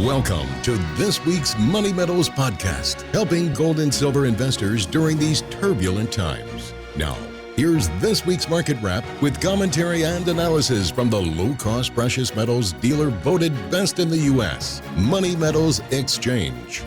Welcome to this week's Money Metals podcast, helping gold and silver investors during these turbulent times. Now, here's this week's market wrap with commentary and analysis from the low-cost precious metals dealer voted best in the U.S., Money Metals Exchange.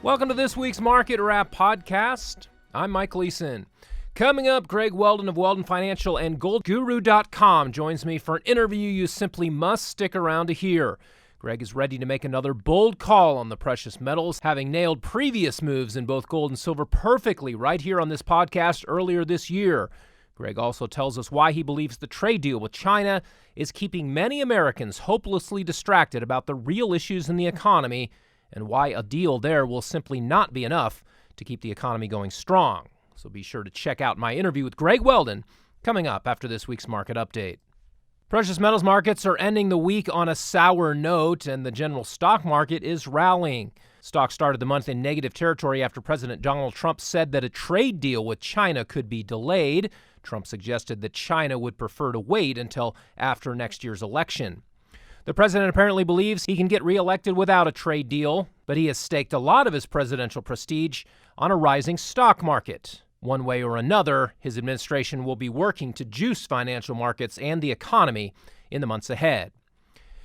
Welcome to this week's Market Wrap podcast. I'm Mike Leeson. Coming up, Greg Weldon of Weldon Financial and GoldGuru.com joins me for an interview you simply must stick around to hear. Greg is ready to make another bold call on the precious metals, having nailed previous moves in both gold and silver perfectly right here on this podcast earlier this year. Greg also tells us why he believes the trade deal with China is keeping many Americans hopelessly distracted about the real issues in the economy and why a deal there will simply not be enough to keep the economy going strong. So be sure to check out my interview with Greg Weldon coming up after this week's market update. Precious metals markets are ending the week on a sour note, and the general stock market is rallying. Stocks started the month in negative territory after President Donald Trump said that a trade deal with China could be delayed. Trump suggested that China would prefer to wait until after next year's election. The president apparently believes he can get reelected without a trade deal, but he has staked a lot of his presidential prestige on a rising stock market. One way or another, his administration will be working to juice financial markets and the economy in the months ahead.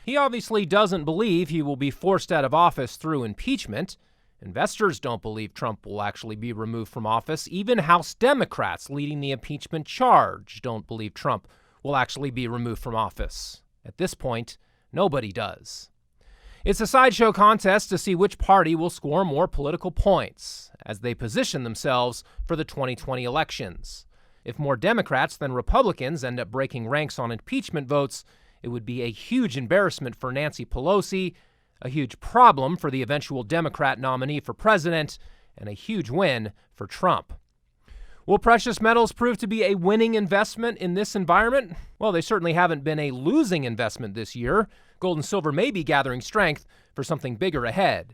He obviously doesn't believe he will be forced out of office through impeachment. Investors don't believe Trump will actually be removed from office. Even House Democrats leading the impeachment charge don't believe Trump will actually be removed from office. At this point, nobody does. It's a sideshow contest to see which party will score more political points as they position themselves for the 2020 elections. If more Democrats than Republicans end up breaking ranks on impeachment votes, it would be a huge embarrassment for Nancy Pelosi, a huge problem for the eventual Democrat nominee for president, and a huge win for Trump. Will precious metals prove to be a winning investment in this environment? Well, they certainly haven't been a losing investment this year. Gold and silver may be gathering strength for something bigger ahead.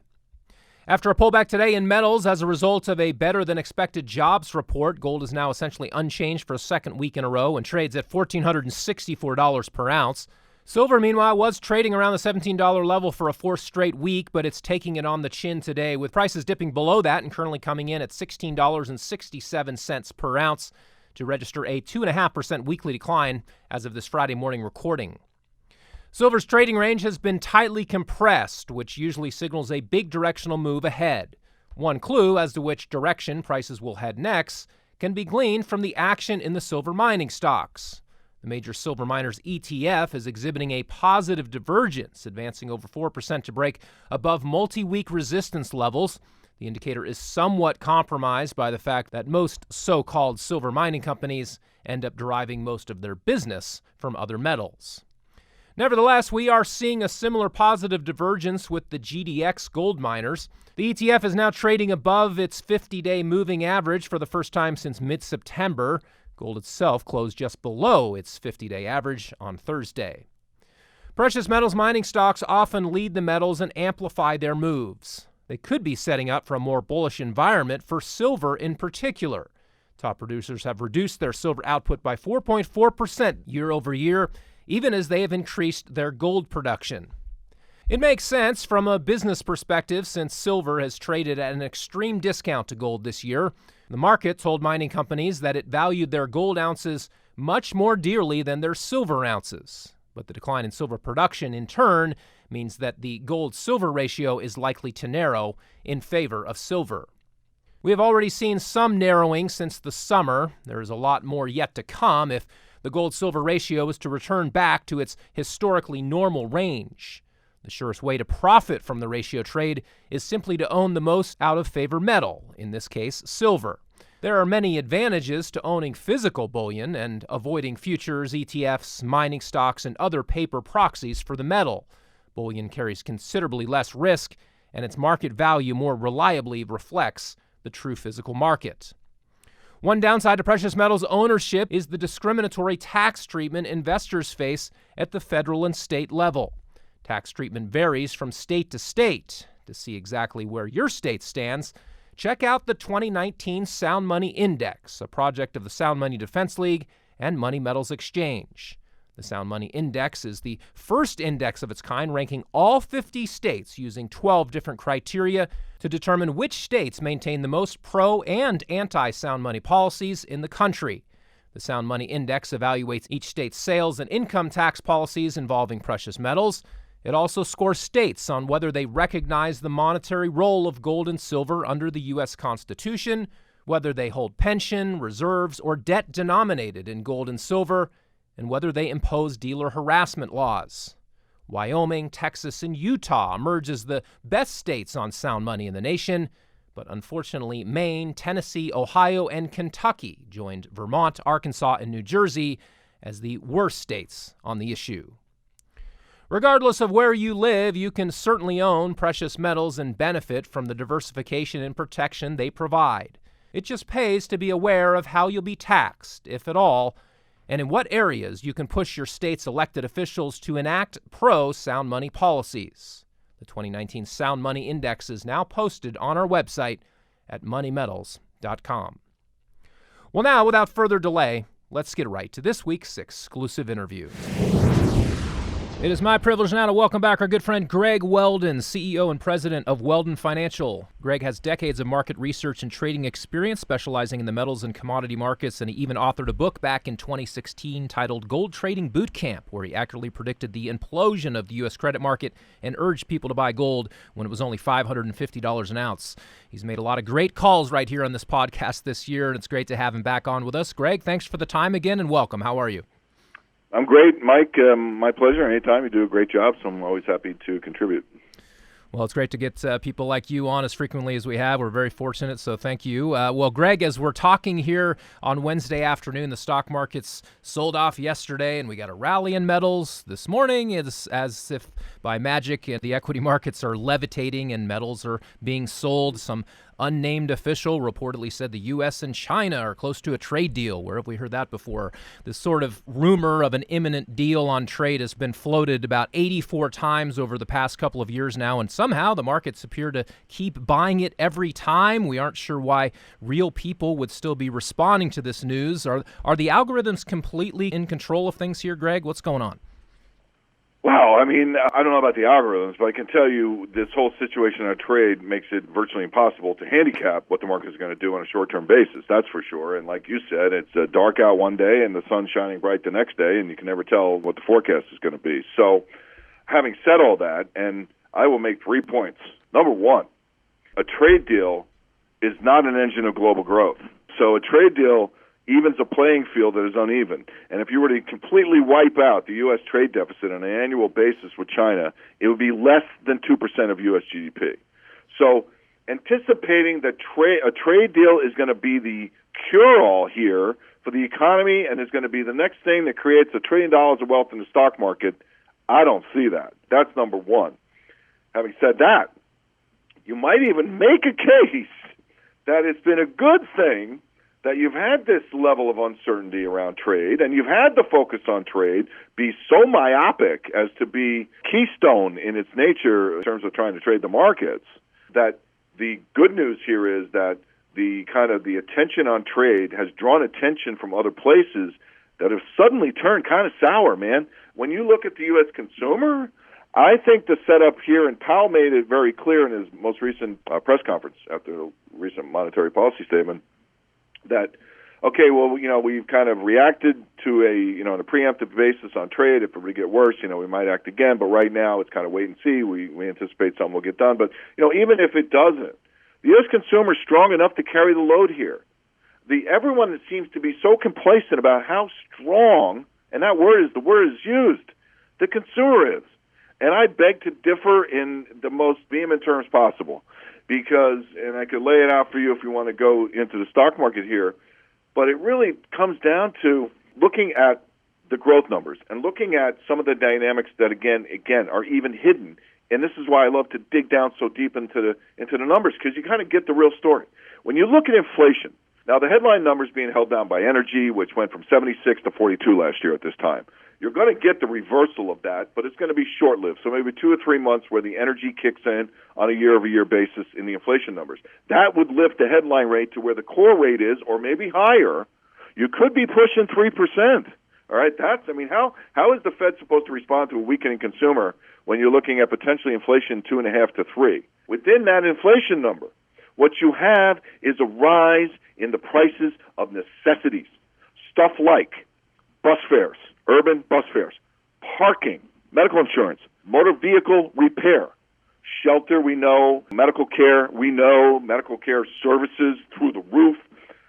After a pullback today in metals as a result of a better-than-expected jobs report, gold is now essentially unchanged for a second week in a row and trades at $1,464 per ounce. Silver, meanwhile, was trading around the $17 level for a fourth straight week, but it's taking it on the chin today, with prices dipping below that and currently coming in at $16.67 per ounce to register a 2.5% weekly decline as of this Friday morning recording. Silver's trading range has been tightly compressed, which usually signals a big directional move ahead. One clue as to which direction prices will head next can be gleaned from the action in the silver mining stocks. The major silver miners ETF is exhibiting a positive divergence, advancing over 4% to break above multi-week resistance levels. The indicator is somewhat compromised by the fact that most so-called silver mining companies end up deriving most of their business from other metals. Nevertheless, we are seeing a similar positive divergence with the GDX gold miners. The ETF is now trading above its 50-day moving average for the first time since mid-September. Gold itself closed just below its 50-day average on Thursday. Precious metals mining stocks often lead the metals and amplify their moves. They could be setting up for a more bullish environment for silver in particular. Top producers have reduced their silver output by 4.4% year over year, even as they have increased their gold production. It makes sense from a business perspective since silver has traded at an extreme discount to gold this year. The market told mining companies that it valued their gold ounces much more dearly than their silver ounces. But the decline in silver production, in turn, means that the gold-silver ratio is likely to narrow in favor of silver. We have already seen some narrowing since the summer. There is a lot more yet to come if the gold-silver ratio is to return back to its historically normal range. The surest way to profit from the ratio trade is simply to own the most out-of-favor metal, in this case, silver. There are many advantages to owning physical bullion and avoiding futures, ETFs, mining stocks, and other paper proxies for the metal. Bullion carries considerably less risk, and its market value more reliably reflects the true physical market. One downside to precious metals ownership is the discriminatory tax treatment investors face at the federal and state level. Tax treatment varies from state to state. To see exactly where your state stands, check out the 2019 Sound Money Index, a project of the Sound Money Defense League and Money Metals Exchange. The Sound Money Index is the first index of its kind, ranking all 50 states using 12 different criteria to determine which states maintain the most pro- and anti-sound money policies in the country. The Sound Money Index evaluates each state's sales and income tax policies involving precious metals. It also scores states on whether they recognize the monetary role of gold and silver under the U.S. Constitution, whether they hold pension, reserves, or debt denominated in gold and silver, and whether they impose dealer harassment laws. Wyoming, Texas, and Utah emerge as the best states on sound money in the nation, but unfortunately Maine, Tennessee, Ohio, and Kentucky joined Vermont, Arkansas, and New Jersey as the worst states on the issue. Regardless of where you live, you can certainly own precious metals and benefit from the diversification and protection they provide. It just pays to be aware of how you'll be taxed, if at all, and in what areas you can push your state's elected officials to enact pro-sound money policies. The 2019 Sound Money Index is now posted on our website at moneymetals.com. Well, now, without further delay, let's get right to this week's exclusive interview. It is my privilege now to welcome back our good friend Greg Weldon, CEO and president of Weldon Financial. Greg has decades of market research and trading experience, specializing in the metals and commodity markets, and he even authored a book back in 2016 titled Gold Trading Boot Camp, where he accurately predicted the implosion of the U.S. credit market and urged people to buy gold when it was only $550 an ounce. He's made a lot of great calls right here on this podcast this year, and it's great to have him back on with us. Greg, thanks for the time again, and welcome. How are you? I'm great, Mike. My pleasure. Anytime. You do a great job, so I'm always happy to contribute. Well, it's great to get people like you on as frequently as we have. We're very fortunate, so thank you. Well, Greg, as we're talking here on Wednesday afternoon, the stock markets sold off yesterday, and we got a rally in metals. This morning, it's as if by magic, the equity markets are levitating and metals are being sold. Some unnamed official reportedly said the U.S. and China are close to a trade deal. Where have we heard that before? This sort of rumor of an imminent deal on trade has been floated about 84 times over the past couple of years now, and somehow the markets appear to keep buying it every time. We aren't sure why real people would still be responding to this news. Are the algorithms completely in control of things here, Greg? What's going on? Wow, I mean, I don't know about the algorithms, but I can tell you this whole situation on trade makes it virtually impossible to handicap what the market is going to do on a short-term basis, that's for sure. And like you said, it's dark out one day and the sun's shining bright the next day, and you can never tell what the forecast is going to be. So having said all that, and I will make 3 points. Number one, a trade deal is not an engine of global growth. So a trade deal evens a playing field that is uneven. And if you were to completely wipe out the U.S. trade deficit on an annual basis with China, it would be less than 2% of U.S. GDP. So anticipating that a trade deal is going to be the cure-all here for the economy and is going to be the next thing that creates $1 trillion of wealth in the stock market, I don't see that. That's number one. Having said that, you might even make a case that it's been a good thing that you've had this level of uncertainty around trade, and you've had the focus on trade be so myopic as to be keystone in its nature in terms of trying to trade the markets, that the good news here is that the attention on trade has drawn attention from other places that have suddenly turned kind of sour, man. When you look at the U.S. consumer, I think the setup here, and Powell made it very clear in his most recent press conference after the recent monetary policy statement, that, okay, well, we've kind of reacted to on a preemptive basis on trade. If it were to get worse, we might act again. But right now, it's kind of wait and see. We anticipate something will get done. But, even if it doesn't, the U.S. consumer is strong enough to carry the load here. Everyone that seems to be so complacent about how strong, and that word is the word is used, the consumer is. And I beg to differ in the most vehement terms possible. Because, and I could lay it out for you if you want to go into the stock market here, but it really comes down to looking at the growth numbers and looking at some of the dynamics that, again, are even hidden. And this is why I love to dig down so deep into the numbers, because you kind of get the real story. When you look at inflation, now the headline numbers being held down by energy, which went from 76 to 42 last year at this time. You're going to get the reversal of that, but it's going to be short-lived. So maybe 2 or 3 months where the energy kicks in on a year-over-year basis in the inflation numbers. That would lift the headline rate to where the core rate is, or maybe higher. You could be pushing 3%. All right, how is the Fed supposed to respond to a weakening consumer when you're looking at potentially inflation 2.5 to 3? Within that inflation number, what you have is a rise in the prices of necessities, stuff like bus fares, urban bus fares, parking, medical insurance, motor vehicle repair, shelter, we know, medical care, medical care services through the roof.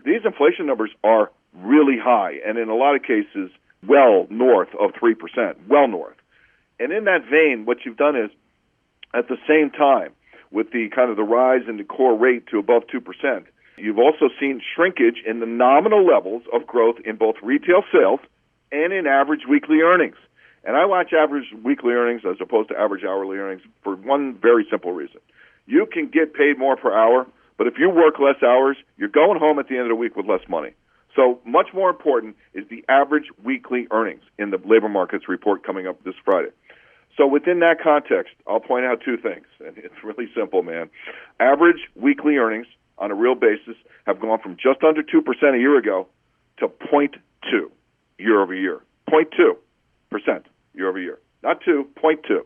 These inflation numbers are really high, and in a lot of cases, well north of 3%, well north. And in that vein, what you've done is, at the same time, with the kind of the rise in the core rate to above 2%, you've also seen shrinkage in the nominal levels of growth in both retail sales and in average weekly earnings. And I watch average weekly earnings as opposed to average hourly earnings for one very simple reason. You can get paid more per hour, but if you work less hours, you're going home at the end of the week with less money. So much more important is the average weekly earnings in the labor markets report coming up this Friday. So within that context, I'll point out two things, and it's really simple, man. Average weekly earnings on a real basis have gone from just under 2% a year ago to 0.2 year over year. 0.2% year over year. Not 2, 0.2.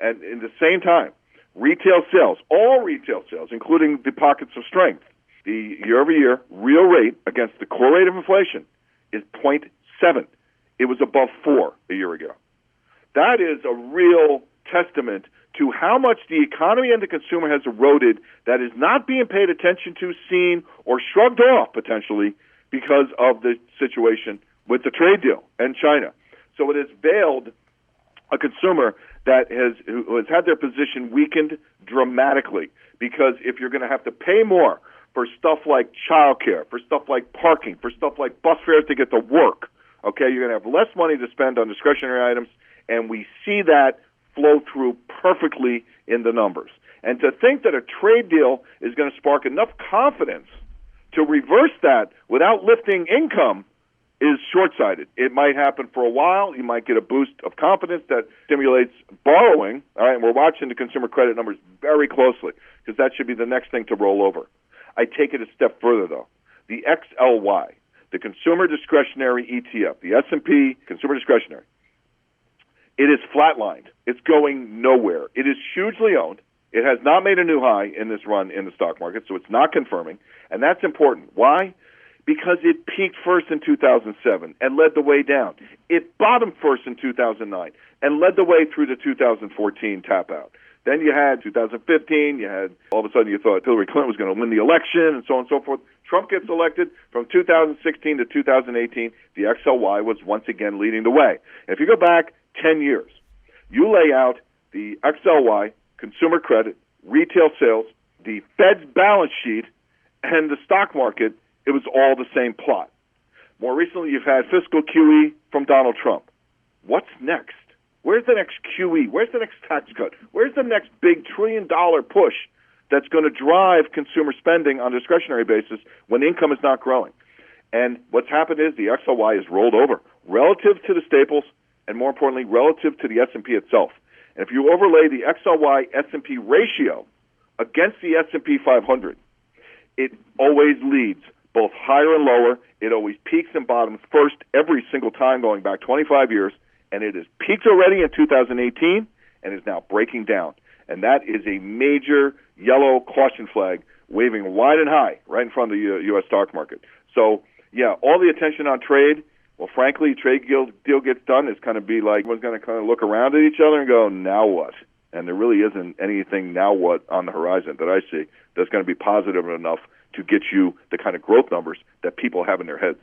And in the same time, retail sales, all retail sales, including the pockets of strength, the year-over-year real rate against the core rate of inflation is 0.7. It was above 4 a year ago. That is a real testament to how much the economy and the consumer has eroded that is not being paid attention to, seen, or shrugged off, potentially, because of the situation with the trade deal and China. So it has veiled a consumer that who has had their position weakened dramatically, because if you're going to have to pay more for stuff like childcare, for stuff like parking, for stuff like bus fares to get to work, okay, you're going to have less money to spend on discretionary items, and we see that flow through perfectly in the numbers. And to think that a trade deal is going to spark enough confidence to reverse that without lifting income is short-sighted. It might happen for a while. You might get a boost of confidence that stimulates borrowing. All right, and we're watching the consumer credit numbers very closely because that should be the next thing to roll over. I take it a step further, though. The XLY, the Consumer Discretionary ETF, the S&P Consumer Discretionary, it is flatlined. It's going nowhere. It is hugely owned. It has not made a new high in this run in the stock market, so it's not confirming, and that's important. Why? Because it peaked first in 2007 and led the way down. It bottomed first in 2009 and led the way through the 2014 tap out. Then you had 2015, all of a sudden you thought Hillary Clinton was going to win the election and so on and so forth. Trump gets elected. From 2016 to 2018, the XLY was once again leading the way. If you go back 10 years, you lay out the XLY, consumer credit, retail sales, the Fed's balance sheet, and the stock market, it was all the same plot. More recently, you've had fiscal QE from Donald Trump. What's next? Where's the next QE? Where's the next tax cut? Where's the next big $1 trillion push that's going to drive consumer spending on a discretionary basis when income is not growing? And what's happened is the XLY has rolled over relative to the staples and, more importantly, relative to the S&P itself. And if you overlay the XLY S&P ratio against the S&P 500, it always leads both higher and lower. It always peaks and bottoms first every single time going back 25 years. And it has peaked already in 2018 and is now breaking down. And that is a major yellow caution flag waving wide and high right in front of the U.S. stock market. So, yeah, all the attention on trade. Well, frankly, trade deal gets done. It's kind of be like everyone's going to kind of look around at each other and go, now what? And there really isn't anything now what on the horizon that I see that's going to be positive enough to get you the kind of growth numbers that people have in their heads.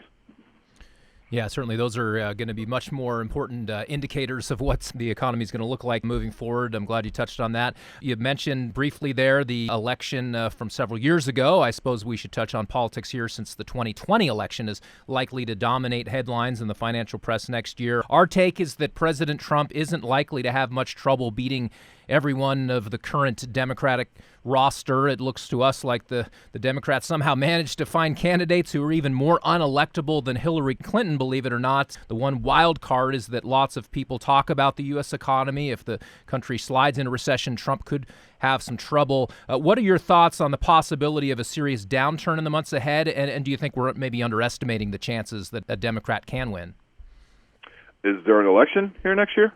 Yeah, certainly those are going to be much more important indicators of what the economy is going to look like moving forward. I'm glad you touched on that. You mentioned briefly there the election from several years ago. I suppose we should touch on politics here since the 2020 election is likely to dominate headlines in the financial press next year. Our take is that President Trump isn't likely to have much trouble beating every one of the current Democratic roster. It looks to us like the Democrats somehow managed to find candidates who are even more unelectable than Hillary Clinton, believe it or not. The one wild card is that lots of people talk about the U.S. economy. If the country slides into recession, Trump could have some trouble. What are your thoughts on the possibility of a serious downturn in the months ahead? And do you think we're maybe underestimating the chances that a Democrat can win? Is there an election here next year?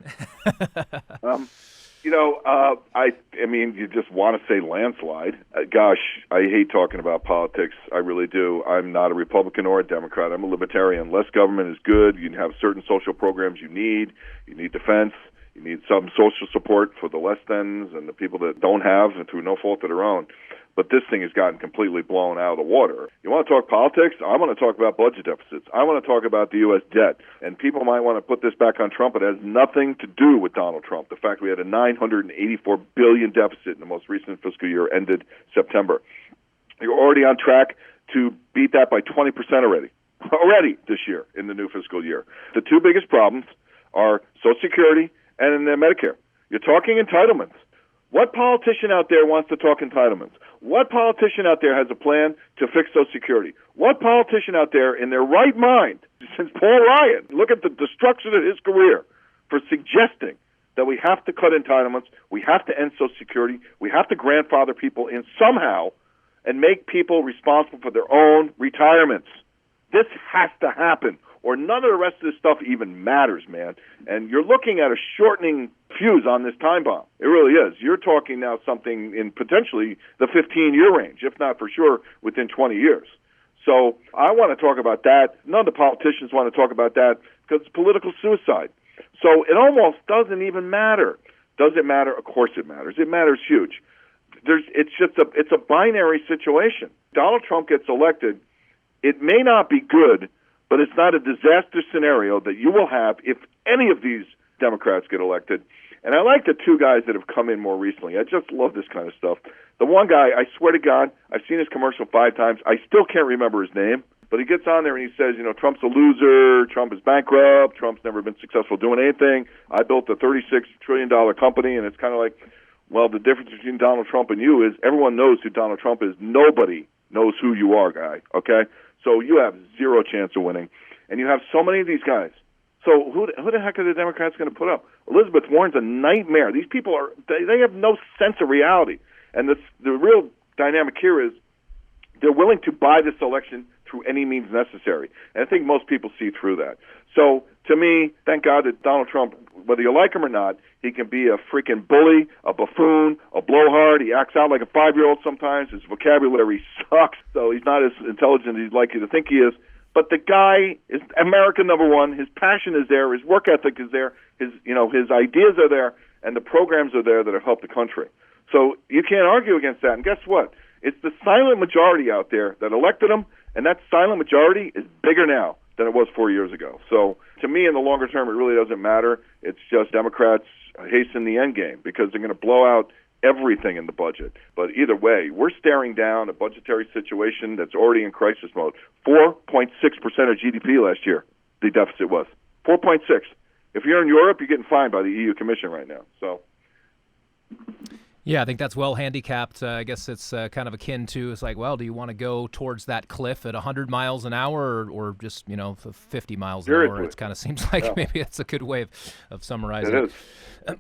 I mean, you just want to say landslide. Gosh, I hate talking about politics. I really do. I'm not a Republican or a Democrat. I'm a libertarian. Less government is good. You have certain social programs you need. You need defense. You need some social support for the less thans and the people that don't have, and through no fault of their own. But this thing has gotten completely blown out of the water. You want to talk politics? I want to talk about budget deficits. I want to talk about the U.S. debt. And people might want to put this back on Trump. It has nothing to do with Donald Trump. The fact we had a $984 billion deficit in the most recent fiscal year ended September. You're already on track to beat that by 20% already this year in the new fiscal year. The two biggest problems are Social Security and Medicare. You're talking entitlements. What politician out there wants to talk entitlements? What politician out there has a plan to fix Social Security? What politician out there in their right mind, since Paul Ryan, look at the destruction of his career, for suggesting that we have to cut entitlements, we have to end Social Security, we have to grandfather people in somehow and make people responsible for their own retirements. This has to happen, or none of the rest of this stuff even matters, man. And you're looking at a shortening fuse on this time bomb. It really is. You're talking now something in potentially the 15-year range, if not for sure within 20 years. So I want to talk about that. None of the politicians want to talk about that because it's political suicide. So it almost doesn't even matter. Does it matter? Of course it matters. It matters huge. It's a binary situation. Donald Trump gets elected. It may not be good, but it's not a disaster scenario that you will have if any of these Democrats get elected. And I like the two guys that have come in more recently. I just love this kind of stuff. The one guy, I swear to God, I've seen his commercial 5 times. I still can't remember his name. But he gets on there and he says, Trump's a loser, Trump is bankrupt, Trump's never been successful doing anything. I built a $36 trillion company, and it's kind of like, well, the difference between Donald Trump and you is everyone knows who Donald Trump is. Nobody knows who you are, guy, okay? So you have zero chance of winning. And you have so many of these guys. So who the heck are the Democrats going to put up? Elizabeth Warren's a nightmare. These people they have no sense of reality. And the real dynamic here is they're willing to buy this election through any means necessary. And I think most people see through that. So to me, thank God that Donald Trump, whether you like him or not, he can be a freaking bully, a buffoon, a blowhard. He acts out like a 5-year-old sometimes. His vocabulary sucks, so he's not as intelligent as he'd like you to think he is. But the guy is American number one. His passion is there. His work ethic is there. His ideas are there, and the programs are there that have helped the country. So you can't argue against that. And guess what? It's the silent majority out there that elected him, and that silent majority is bigger now than it was 4 years ago. So to me, in the longer term, it really doesn't matter. It's just Democrats hasten the end game because they're going to blow out everything in the budget. But either way, we're staring down a budgetary situation that's already in crisis mode. 4.6% of GDP last year, the deficit was. 4.6. If you're in Europe, you're getting fined by the EU Commission right now. So. Yeah, I think that's well handicapped. I guess it's kind of akin to, it's like, well, do you want to go towards that cliff at 100 miles an hour or just, 50 miles an hour? It kind of seems like maybe that's a good way of summarizing it. Is.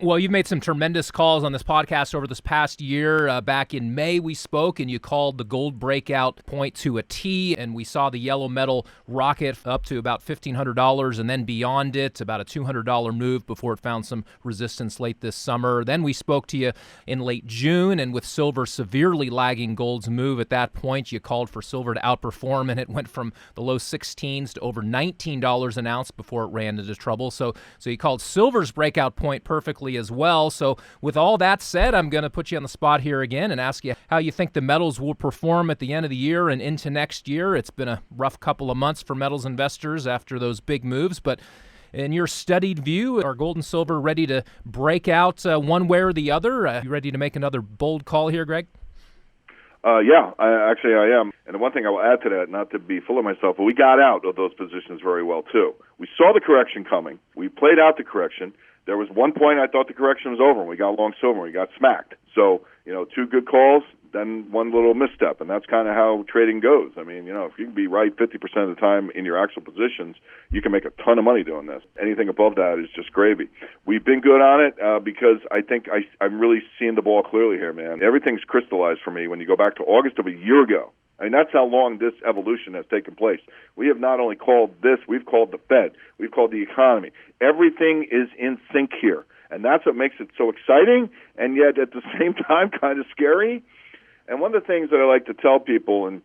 Well, you've made some tremendous calls on this podcast over this past year. Back in May, we spoke, and you called the gold breakout point to a T, and we saw the yellow metal rocket up to about $1,500 and then beyond it, about a $200 move before it found some resistance late this summer. Then we spoke to you in late June, and with silver severely lagging gold's move at that point, you called for silver to outperform, and it went from the low 16s to over $19 an ounce before it ran into trouble. So you called silver's breakout point perfectly as well. So with all that said, I'm going to put you on the spot here again and ask you how you think the metals will perform at the end of the year and into next year. It's been a rough couple of months for metals investors after those big moves, but in your studied view, are gold and silver ready to break out one way or the other? You ready to make another bold call here, Greg? Yeah, I am. And the one thing I will add to that, not to be full of myself, but we got out of those positions very well, too. We saw the correction coming. We played out the correction. There was one point I thought the correction was over, and we got long silver, and we got smacked. So, two good calls, then one little misstep, and that's kind of how trading goes. I mean, if you can be right 50% of the time in your actual positions, you can make a ton of money doing this. Anything above that is just gravy. We've been good on it because I think I'm really seeing the ball clearly here, man. Everything's crystallized for me when you go back to August of a year ago. I mean, that's how long this evolution has taken place. We have not only called this, we've called the Fed, we've called the economy. Everything is in sync here. And that's what makes it so exciting and yet at the same time kind of scary. And one of the things that I like to tell people, and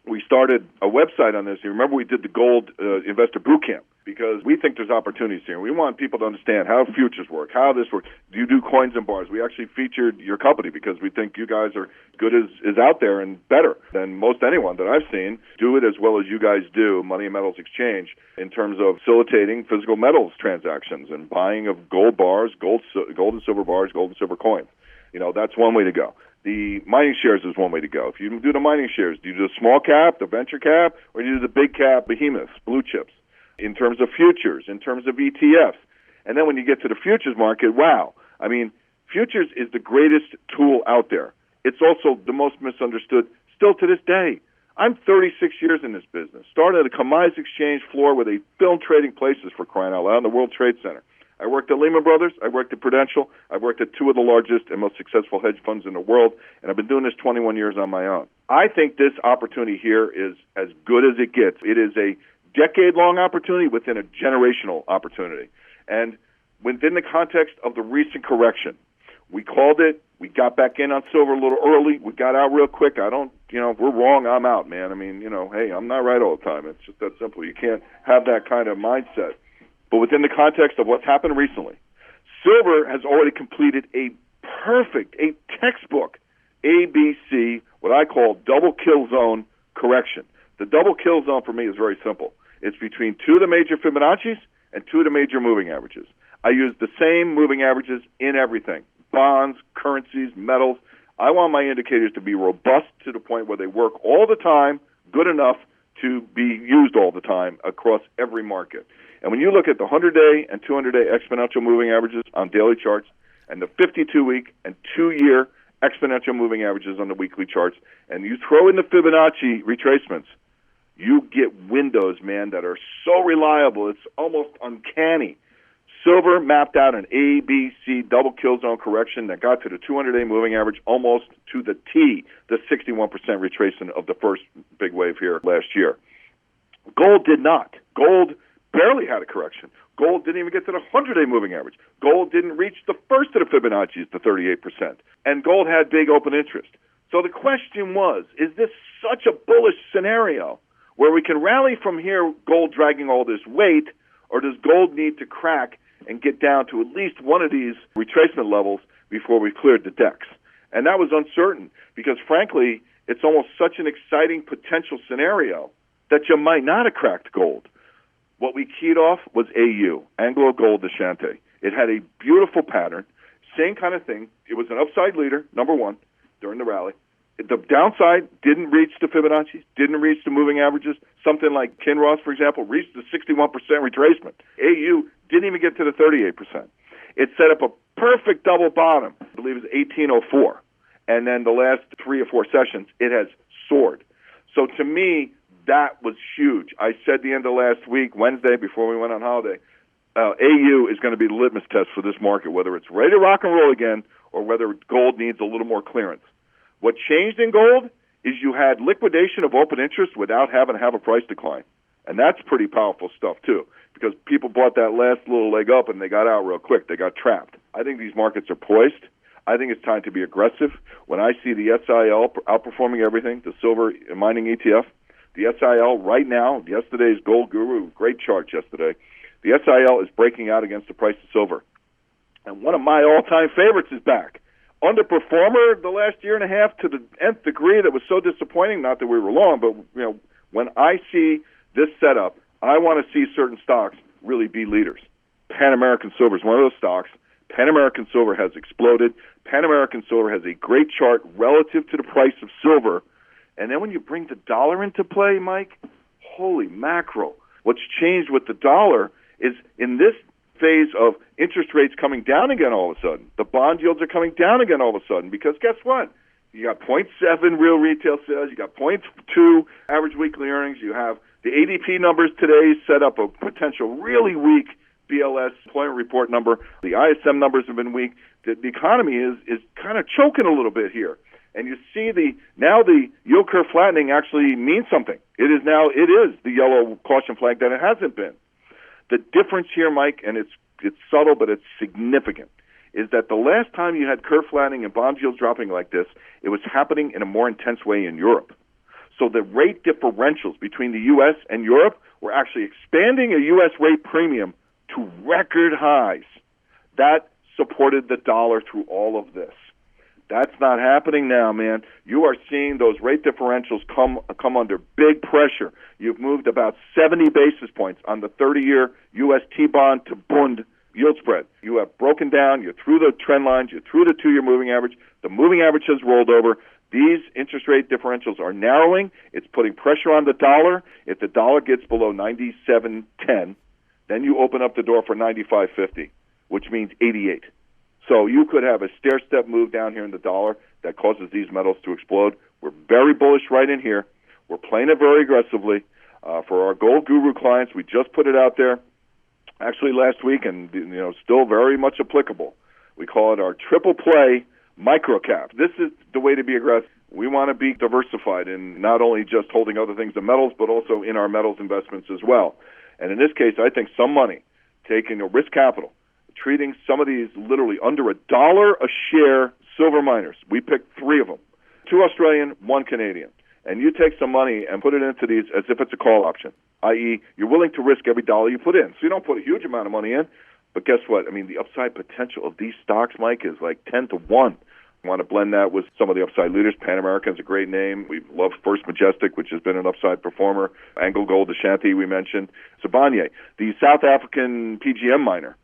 we started a website on this. You remember we did the Gold Investor Boot Camp because we think there's opportunities here. We want people to understand how futures work, how this works. Do you do coins and bars? We actually featured your company because we think you guys are good as out there and better than most anyone that I've seen. Do it as well as you guys do, Money and Metals Exchange, in terms of facilitating physical metals transactions and buying of gold bars, gold and silver bars, gold and silver coins. You know, that's one way to go. The mining shares is one way to go. If you do the mining shares, do you do the small cap, the venture cap, or do you do the big cap behemoths, blue chips? In terms of futures, in terms of ETFs. And then when you get to the futures market, wow. I mean, futures is the greatest tool out there. It's also the most misunderstood still to this day. I'm 36 years in this business. Started at a commodities exchange floor where they filmed trading places, for crying out loud, in the World Trade Center. I worked at Lehman Brothers. I worked at Prudential. I worked at two of the largest and most successful hedge funds in the world, and I've been doing this 21 years on my own. I think this opportunity here is as good as it gets. It is a decade-long opportunity within a generational opportunity. And within the context of the recent correction, we called it. We got back in on silver a little early. We got out real quick. If we're wrong, I'm out, man. I mean, hey, I'm not right all the time. It's just that simple. You can't have that kind of mindset. But within the context of what's happened recently, silver has already completed a textbook ABC, what I call double kill zone correction. The double kill zone for me is very simple. It's between two of the major Fibonacci's and two of the major moving averages. I use the same moving averages in everything, bonds, currencies, metals. I want my indicators to be robust to the point where they work all the time, good enough to be used all the time across every market. And when you look at the 100-day and 200-day exponential moving averages on daily charts and the 52-week and 2-year exponential moving averages on the weekly charts, and you throw in the Fibonacci retracements, you get windows, man, that are so reliable, it's almost uncanny. Silver mapped out an ABC double kill zone correction that got to the 200-day moving average almost to the T, the 61% retracement of the first big wave here last year. Gold did not. Gold barely had a correction. Gold didn't even get to the 100-day moving average. Gold didn't reach the first of the Fibonacci's, the 38%. And gold had big open interest. So the question was, is this such a bullish scenario where we can rally from here, gold dragging all this weight, or does gold need to crack and get down to at least one of these retracement levels before we cleared the decks? And that was uncertain because, frankly, it's almost such an exciting potential scenario that you might not have cracked gold. What we keyed off was AU, Anglo Gold Ashanti. It had a beautiful pattern, same kind of thing. It was an upside leader, number one, during the rally. The downside didn't reach the Fibonacci, didn't reach the moving averages. Something like Kinross, for example, reached the 61% retracement. AU didn't even get to the 38%. It set up a perfect double bottom, I believe it was 1804. And then the last 3 or 4 sessions, it has soared. So to me, that was huge. I said the end of last week, Wednesday, before we went on holiday, AU is going to be the litmus test for this market, whether it's ready to rock and roll again or whether gold needs a little more clearance. What changed in gold is you had liquidation of open interest without having to have a price decline. And that's pretty powerful stuff, too, because people bought that last little leg up and they got out real quick. They got trapped. I think these markets are poised. I think it's time to be aggressive. When I see the SIL outperforming everything, the silver mining ETF, the SIL right now, yesterday's Gold Guru, great chart yesterday, the SIL is breaking out against the price of silver. And one of my all-time favorites is back. Underperformer the last year and a half to the nth degree that was so disappointing, not that we were long, but when I see this setup, I want to see certain stocks really be leaders. Pan American Silver is one of those stocks. Pan American Silver has exploded. Pan American Silver has a great chart relative to the price of silver. And then when you bring the dollar into play, Mike, holy mackerel. What's changed with the dollar is in this phase of interest rates coming down again all of a sudden. The bond yields are coming down again all of a sudden because guess what? You got 0.7 real retail sales. You got 0.2 average weekly earnings. You have the ADP numbers today set up a potential really weak BLS employment report number. The ISM numbers have been weak. The economy is kind of choking a little bit here. And you see the yield curve flattening actually means something. It is the yellow caution flag that it hasn't been. The difference here, Mike, and it's subtle, but it's significant, is that the last time you had curve flattening and bond yields dropping like this, it was happening in a more intense way in Europe. So the rate differentials between the U.S. and Europe were actually expanding a U.S. rate premium to record highs. That supported the dollar through all of this. That's not happening now, man. You are seeing those rate differentials come under big pressure. You've moved about 70 basis points on the 30-year U.S. T-bond to Bund yield spread. You have broken down. You're through the trend lines. You're through the 2-year moving average. The moving average has rolled over. These interest rate differentials are narrowing. It's putting pressure on the dollar. If the dollar gets below 97.10, then you open up the door for 95.50, which means 88. So you could have a stair-step move down here in the dollar that causes these metals to explode. We're very bullish right in here. We're playing it very aggressively. For our Gold Guru clients, we just put it out there actually last week, and still very much applicable. We call it our triple play micro cap. This is the way to be aggressive. We want to be diversified in not only just holding other things than metals, but also in our metals investments as well. And in this case, I think some money, taking a risk capital, treating some of these literally under $1 a share silver miners. We picked 3 of them, 2 Australian, 1 Canadian. And you take some money and put it into these as if it's a call option, i.e. you're willing to risk every dollar you put in. So you don't put a huge amount of money in, but guess what? I mean, the upside potential of these stocks, Mike, is like 10 to 1. I want to blend that with some of the upside leaders. Pan American's a great name. We love First Majestic, which has been an upside performer. Anglo Gold Ashanti, we mentioned. Sibanye, the South African PGM miner.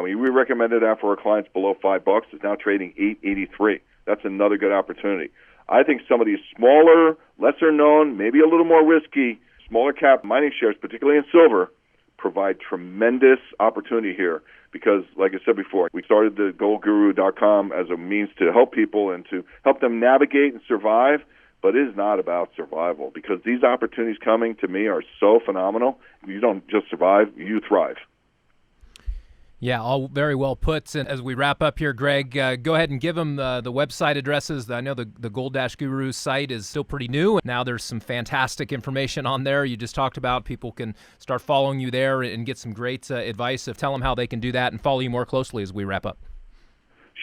We recommended that for our clients below $5. It's now trading $8.83. That's another good opportunity. I think some of these smaller, lesser known, maybe a little more risky, smaller cap mining shares, particularly in silver, provide tremendous opportunity here because, like I said before, we started the goldguru.com as a means to help people and to help them navigate and survive, but it is not about survival because these opportunities coming to me are so phenomenal. You don't just survive, you thrive. Yeah, all very well put. And as we wrap up here, Greg, go ahead and give them the website addresses. I know the Gold-Guru site is still pretty new. Now there's some fantastic information on there. You just talked about people can start following you there and get some great advice. Tell them how they can do that and follow you more closely as we wrap up.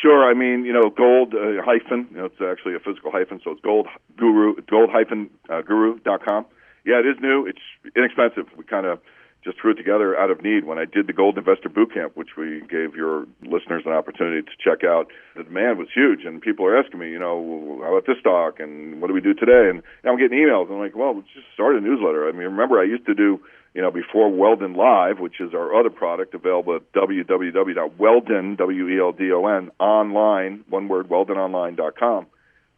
Sure. I mean, gold hyphen, it's actually a physical hyphen, so it's gold-guru.com. Yeah, it is new. It's inexpensive. We kind of just threw it together out of need. When I did the Gold Investor Bootcamp, which we gave your listeners an opportunity to check out, the demand was huge, and people are asking me, how about this stock, and what do we do today? And I'm getting emails. I'm like, well, let's just start a newsletter. I mean, remember, I used to do, before Weldon Live, which is our other product available at www.weldon, W-E-L-D-O-N, online, one word, weldononline.com.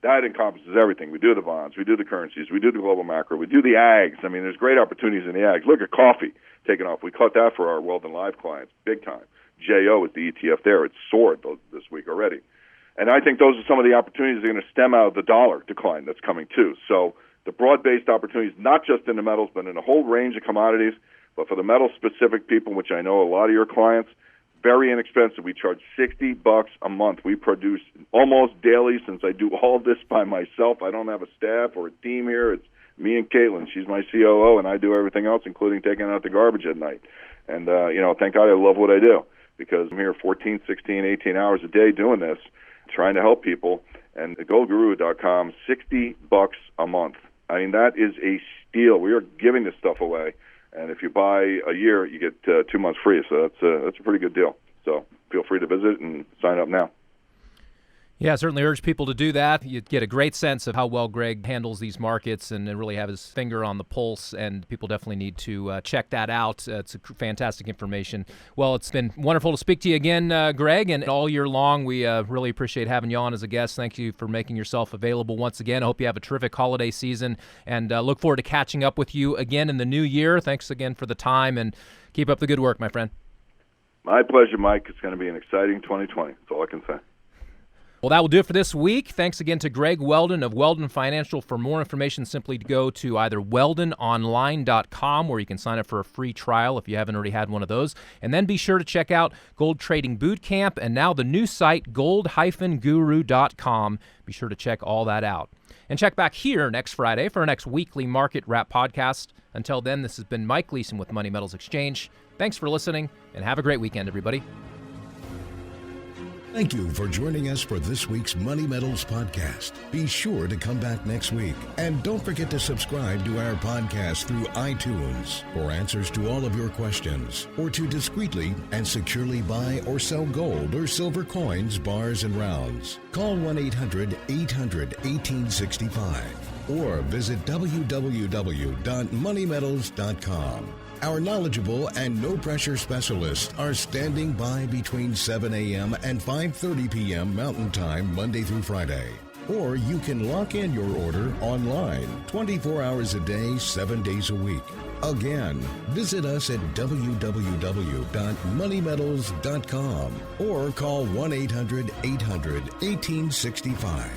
That encompasses everything. We do the bonds, we do the currencies, we do the global macro, we do the ags. I mean, there's great opportunities in the ags. Look at coffee taking off. We caught that for our Weldon Live clients, big time. JO is the ETF there. It's soared this week already. And I think those are some of the opportunities that are going to stem out of the dollar decline that's coming too. So the broad-based opportunities, not just in the metals, but in a whole range of commodities. But for the metal-specific people, which I know a lot of your clients, very inexpensive. We charge $60 a month. We produce almost daily since I do all this by myself. I don't have a staff or a team here. It's me and Caitlin. She's my COO, and I do everything else, including taking out the garbage at night. And, thank God I love what I do because I'm here 14, 16, 18 hours a day doing this, trying to help people. And goldguru.com, $60 a month. I mean, that is a steal. We are giving this stuff away. And if you buy a year, you get 2 months free. So that's a pretty good deal. So feel free to visit and sign up now. Yeah, I certainly urge people to do that. You get a great sense of how well Greg handles these markets and really have his finger on the pulse, and people definitely need to check that out. It's fantastic information. Well, it's been wonderful to speak to you again, Greg, and all year long we really appreciate having you on as a guest. Thank you for making yourself available once again. I hope you have a terrific holiday season, and look forward to catching up with you again in the new year. Thanks again for the time, and keep up the good work, my friend. My pleasure, Mike. It's going to be an exciting 2020. That's all I can say. Well, that will do it for this week. Thanks again to Greg Weldon of Weldon Financial. For more information, simply go to either weldononline.com, where you can sign up for a free trial if you haven't already had one of those. And then be sure to check out Gold Trading Bootcamp and now the new site, gold-guru.com. Be sure to check all that out. And check back here next Friday for our next weekly Market Wrap podcast. Until then, this has been Mike Leeson with Money Metals Exchange. Thanks for listening, and have a great weekend, everybody. Thank you for joining us for this week's Money Metals podcast. Be sure to come back next week. And don't forget to subscribe to our podcast through iTunes for answers to all of your questions, or to discreetly and securely buy or sell gold or silver coins, bars, and rounds. Call 1-800-800-1865 or visit www.moneymetals.com. Our knowledgeable and no-pressure specialists are standing by between 7 a.m. and 5:30 p.m. Mountain Time, Monday through Friday. Or you can lock in your order online, 24 hours a day, 7 days a week. Again, visit us at www.moneymetals.com or call 1-800-800-1865.